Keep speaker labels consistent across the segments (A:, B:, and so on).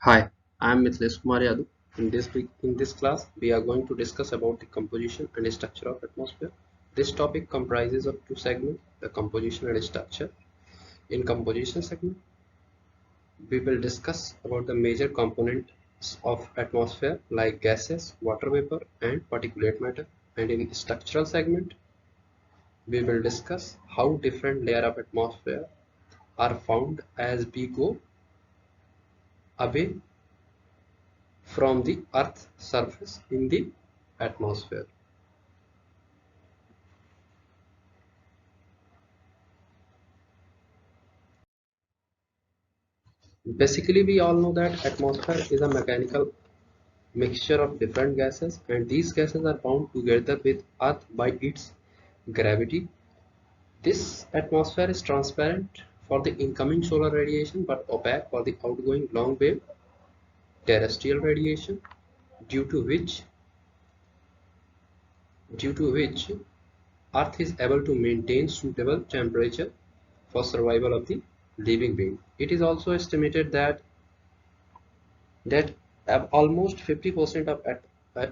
A: Hi, I am Mithlesh Kumar Yadav. In this class, we are going to discuss about the composition and structure of atmosphere. This topic comprises of two segments, the composition and structure. In composition segment, we will discuss about the major components of atmosphere like gases, water vapor, and particulate matter. And in structural segment, we will discuss how different layer of atmosphere are found as we go away from the Earth's surface in the atmosphere. Basically, we all know that atmosphere is a mechanical mixture of different gases, and these gases are bound together with Earth by its gravity. This atmosphere is transparent for the incoming solar radiation but opaque for the outgoing long wave terrestrial radiation, due to which due to which Earth is able to maintain suitable temperature for survival of the living being. It is also estimated that almost 50% of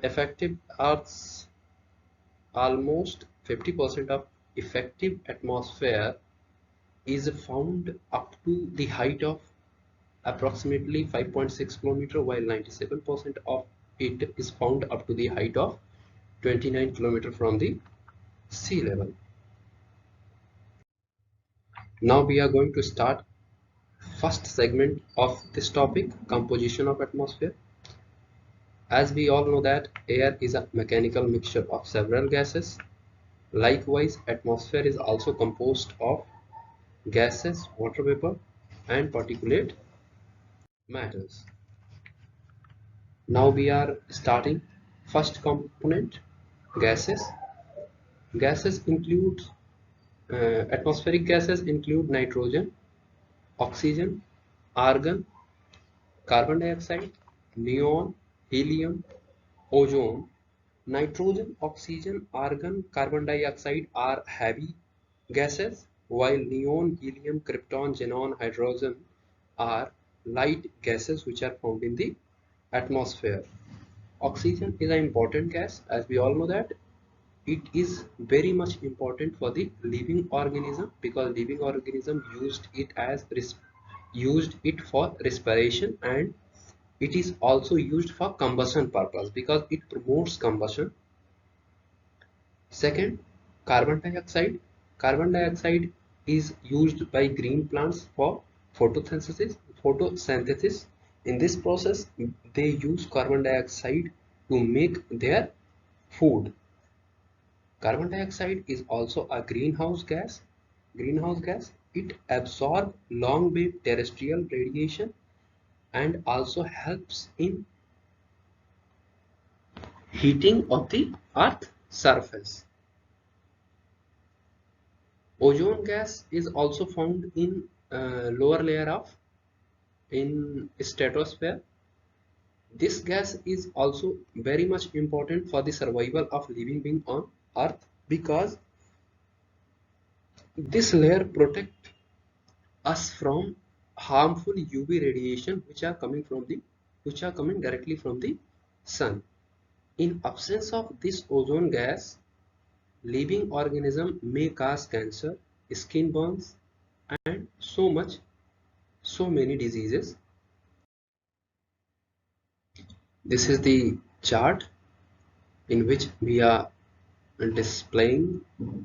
A: effective Earth's almost 50% of effective atmosphere is found up to the height of approximately 5.6 kilometer, while 97% of it is found up to the height of 29 kilometer from the sea level. Now we are going to start first segment of this topic, composition of atmosphere. As we all know that air is a mechanical mixture of several gases. Likewise, atmosphere is also composed of gases, water vapor, and particulate matters. Now we are starting first component, gases. Gases include atmospheric gases include nitrogen, oxygen, argon, carbon dioxide, neon, helium, ozone. Nitrogen, oxygen, argon, carbon dioxide are heavy gases, while neon, helium, krypton, xenon, hydrogen are light gases which are found in the atmosphere. Oxygen is an important gas, as we all know that it is very much important for the living organism, because living organism used it for respiration, and it is also used for combustion purpose because it promotes combustion. Second, carbon dioxide. Carbon dioxide is used by green plants for photosynthesis. Photosynthesis. In this process, they use carbon dioxide to make their food. Carbon dioxide is also a greenhouse gas. Greenhouse gas. It absorbs long wave terrestrial radiation and also helps in heating of the earth surface. Ozone gas is also found in lower layer of in stratosphere. This gas is also very much important for the survival of living being on earth, because this layer protect us from harmful UV radiation which are coming directly from the sun. In absence of this ozone gas, living organism may cause cancer, skin burns, and so many diseases. This is the chart in which we are displaying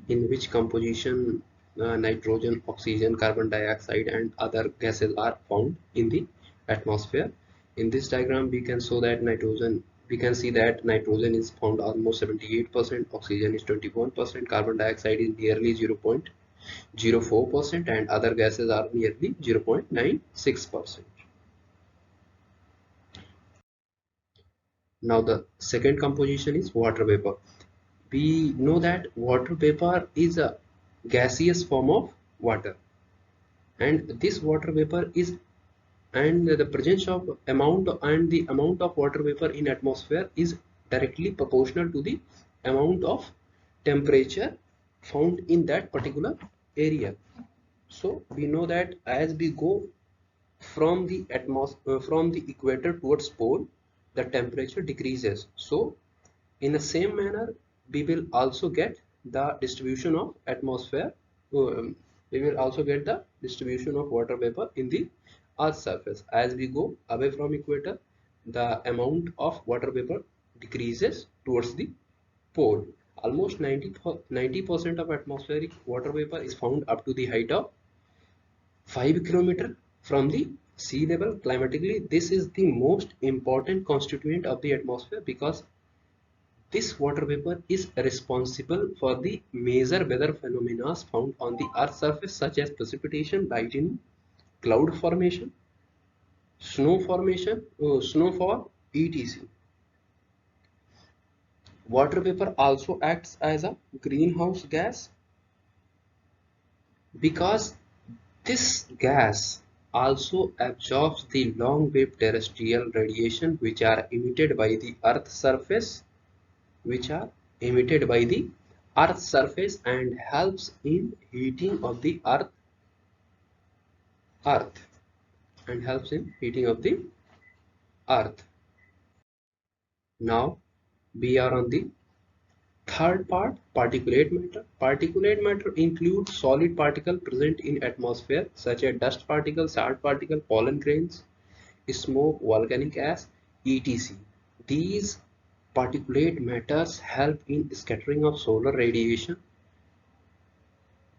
A: in which composition nitrogen, oxygen, carbon dioxide, and other gases are found in the atmosphere. In this diagram, we can show that we can see that nitrogen is found almost 78%, oxygen is 21%, carbon dioxide is nearly 0.04%, and other gases are nearly 0.96%. Now the second composition is water vapor. We know that water vapor is a gaseous form of water, and this water vapor is and the presence of amount and the amount of water vapor in atmosphere is directly proportional to the amount of temperature found in that particular area. So we know that as we go from the atmosphere, from the equator towards pole, the temperature decreases. So in the same manner, we will also get the distribution of atmosphere. We will also get the distribution of water vapor in the Earth's surface. As we go away from equator, the amount of water vapor decreases towards the pole. Almost 90% of atmospheric water vapor is found up to the height of 5 km from the sea level. Climatically, this is the most important constituent of the atmosphere because this water vapor is responsible for the major weather phenomena found on the Earth's surface, such as precipitation, lightning, cloud formation, snowfall, etc. Water vapor also acts as a greenhouse gas because this gas also absorbs the long-wave terrestrial radiation which are emitted by the Earth's surface and helps in heating of the Earth and helps in heating of the Earth. Now we are on the third part, particulate matter. Particulate matter includes solid particles present in atmosphere such as dust particles, salt particles, pollen grains, smoke, volcanic ash, etc. These particulate matters help in scattering of solar radiation.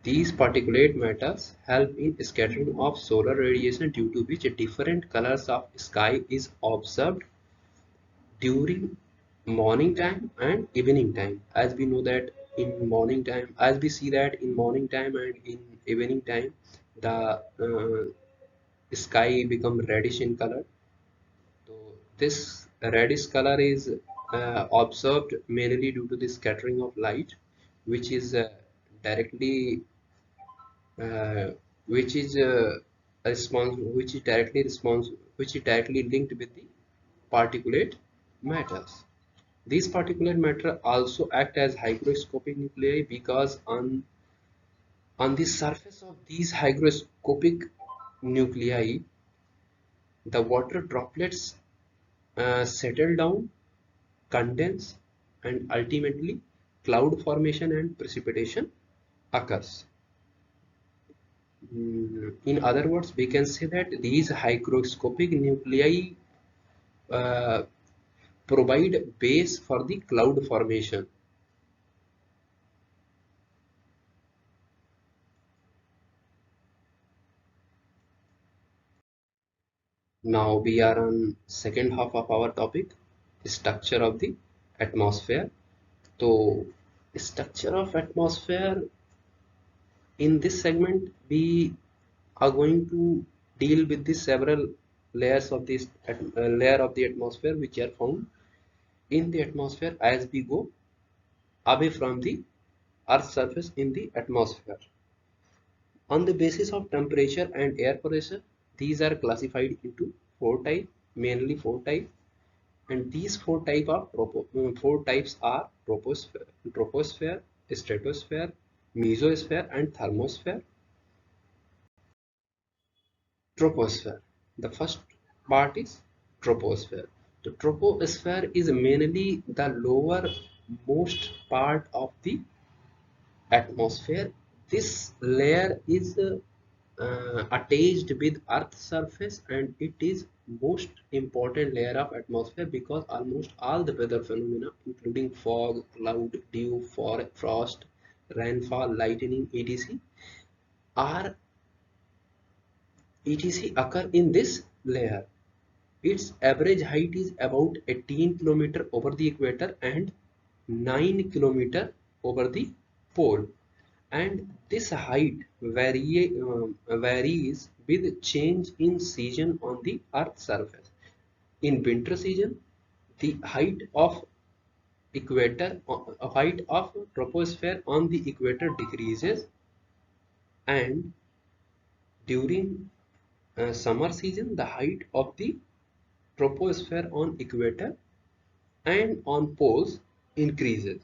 A: These particulate matters help in scattering of solar radiation, due to which different colors of sky is observed during morning time and evening time. As we know that in morning time, as we see that in morning time and in evening time, the sky become reddish in color. So this reddish color is observed mainly due to the scattering of light, which is directly uh, which is which is directly linked with the particulate matters. These particulate matter also act as hygroscopic nuclei because on the surface of these hygroscopic nuclei, the water droplets settle down, condense, and ultimately cloud formation and precipitation occurs. In other words, we can say that these hygroscopic nuclei uh, provide base for the cloud formation. Now we are on second half of our topic, structure of the atmosphere. So structure of atmosphere, in this segment we are going to deal with the several layers of this layer of the atmosphere which are found in the atmosphere as we go away from the Earth's surface in the atmosphere. On the basis of temperature and air pressure, these are classified into four types, mainly four types, and these four types are troposphere, stratosphere, mesosphere, and thermosphere. Troposphere. The first part is troposphere. The troposphere is mainly the lower most part of the atmosphere. This layer is attached with Earth's surface, and it is most important layer of atmosphere because almost all the weather phenomena including fog, cloud, dew, frost, rainfall, lightning, are occur in this layer. Its average height is about 18 km over the equator and 9 km over the pole, and this height varies with change in season on the Earth's surface. In winter season, the height of troposphere on the equator decreases, and during summer season, the height of the troposphere on equator and on poles increases.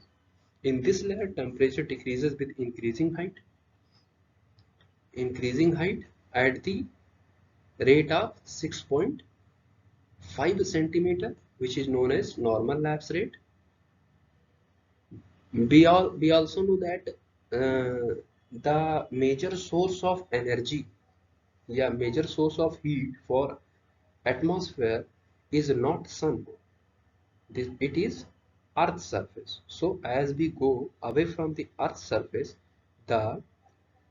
A: In this layer, temperature decreases with increasing height. At the rate of 6.5 centimeter, which is known as normal lapse rate. We also know that the major source of energy, yeah, major source of heat for atmosphere is not sun. It is Earth's surface. So as we go away from the Earth's surface, the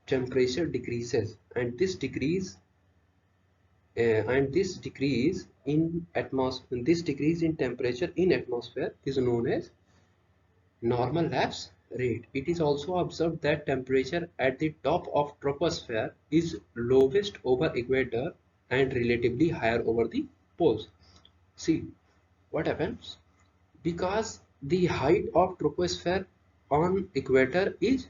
A: temperature decreases, and this decrease in atmosphere, this decrease in temperature in atmosphere is known as normal lapse rate. It is also observed that temperature at the top of troposphere is lowest over equator and relatively higher over the poles. See what happens, because the height of troposphere on equator is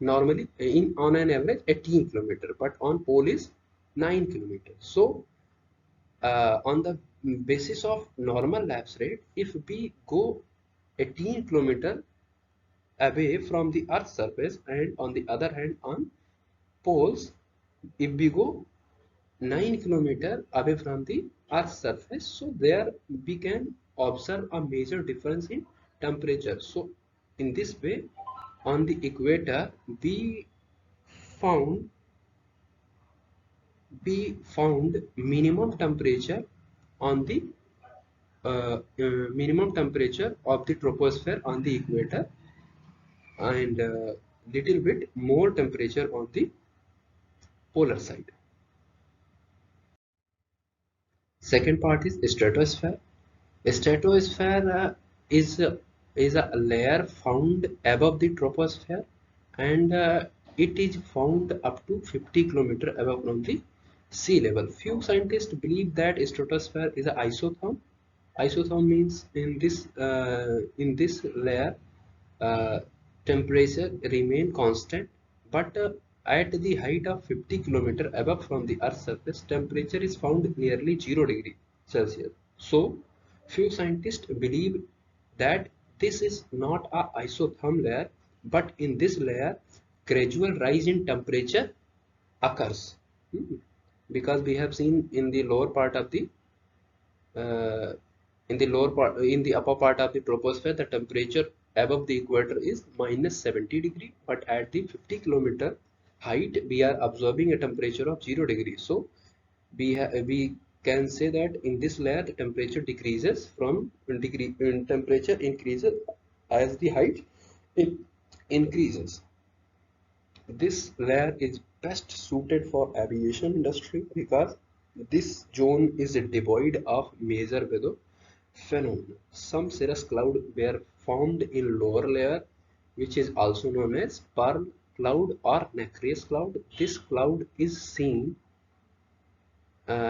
A: normally in on an average 18 kilometer, but on pole is 9 kilometers. So on the basis of normal lapse rate, if we go 18 kilometer away from the earth's surface, and on the other hand on poles, if we go 9 kilometer away from the earth's surface, so there we can observe a major difference in temperature. So in this way, on the equator we found minimum temperature on the minimum temperature of the troposphere on the equator, and little bit more temperature on the polar side. Second part is stratosphere. Stratosphere is a layer found above the troposphere, and it is found up to 50 kilometer above from the sea level. Few scientists believe that stratosphere is an isotherm. Isotherm means in this layer uh, temperature remain constant, but at the height of 50 kilometer above from the earth's surface, temperature is found nearly 0 degree Celsius. So few scientists believe that this is not a isotherm layer, but in this layer gradual rise in temperature occurs. Hmm. Because we have seen in the lower part of the uh, in the upper part of the troposphere, the temperature above the equator is minus 70 degree, but at the 50 kilometer height we are observing a temperature of 0 degree. So we can say that in this layer the temperature decreases from degree, temperature increases as the height increases. This layer is best suited for aviation industry because this zone is devoid of major weather phenomena. Some cirrus cloud were formed in lower layer, which is also known as pearl cloud or nacreous cloud. This cloud is seen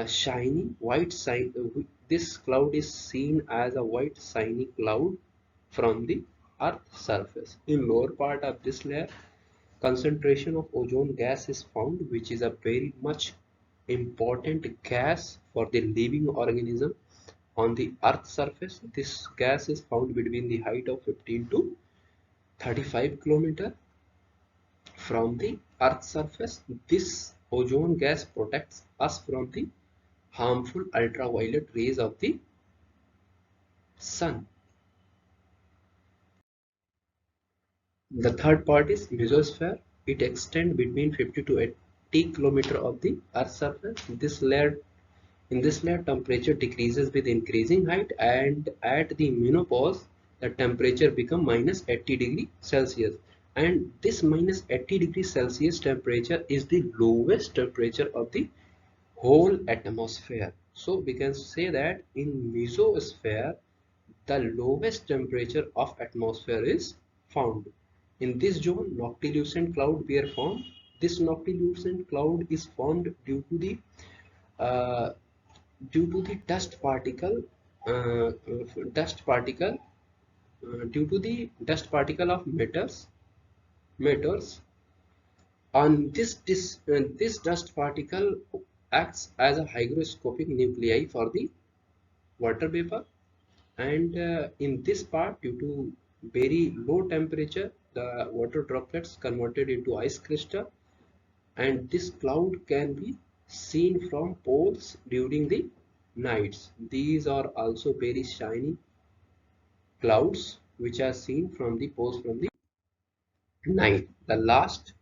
A: shiny white this cloud is seen as a white shiny cloud from the earth's surface. In lower part of this layer, concentration of ozone gas is found, which is a very much important gas for the living organism on the earth's surface. This gas is found between the height of 15 to 35 kilometer from the earth's surface. This ozone gas protects us from the harmful ultraviolet rays of the sun. The third part is mesosphere. It extends between 50 to 80 kilometer of the earth's surface. In this layer, temperature decreases with increasing height, and at the menopause, the temperature becomes minus 80 degree Celsius. And this minus 80 degree Celsius temperature is the lowest temperature of the whole atmosphere. So we can say that in mesosphere, the lowest temperature of atmosphere is found. In this zone, noctilucent cloud were formed. This noctilucent cloud is formed uh, due to the uh, dust particle due to the dust particle of metals on this dust particle acts as a hygroscopic nuclei for the water vapor, and in this part, due to very low temperature, the water droplets converted into ice crystal, and this cloud can be seen from poles during the nights. These are also very shiny clouds which are seen from the poles from the night. The last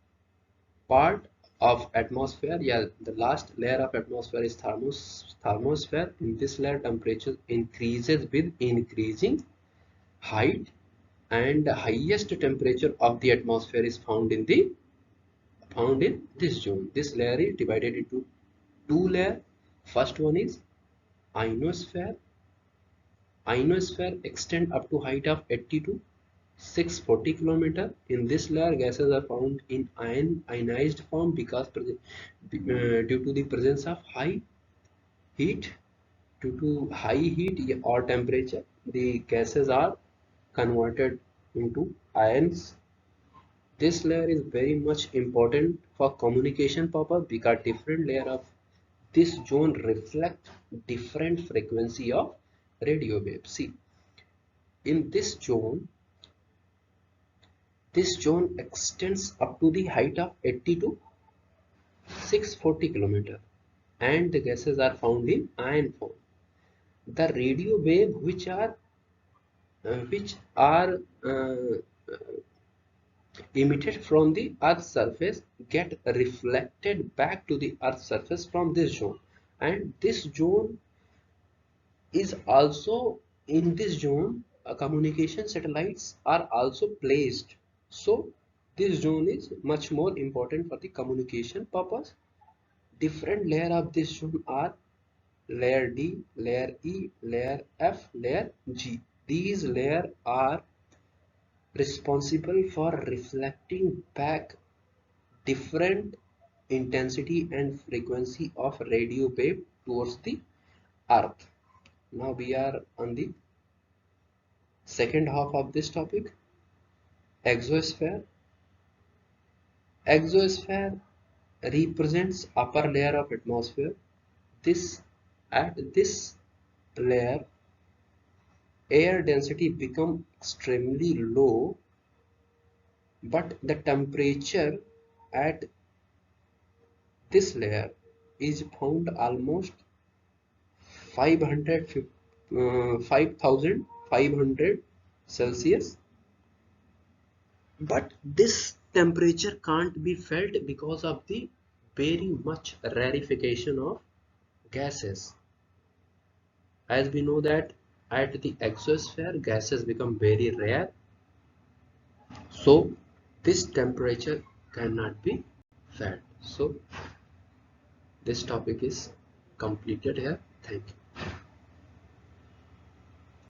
A: part of atmosphere, yeah, the last layer of atmosphere is thermosphere. In this layer, temperature increases with increasing height, and the highest temperature of the atmosphere is found in this zone. This layer is divided into two layers. First one is ionosphere. Ionosphere extend up to height of 80 to 640 km. In this layer, gases are found in ionized form because due to the presence of high heat. Due to high heat or temperature, the gases are converted into ions. This layer is very much important for communication purpose because different layer of this zone reflect different frequency of radio wave. See, in this zone extends up to the height of 80 to 640 km, and the gases are found in ion form. The radio wave which are emitted from the earth's surface get reflected back to the earth's surface from this zone, and this zone is also in this zone communication satellites are also placed. So this zone is much more important for the communication purpose. Different layer of this zone are layer D, layer E, layer F, layer G. These layers are responsible for reflecting back different intensity and frequency of radio wave towards the earth. Now we are on the second half of this topic, exosphere. Exosphere represents upper layer of atmosphere. This At this layer, air density become extremely low, but the temperature at this layer is found almost 5500 Celsius. But this temperature can't be felt because of the very much rarefication of gases. As we know that at the exosphere gases become very rare, so this temperature cannot be felt. So this topic is completed here. Thank you.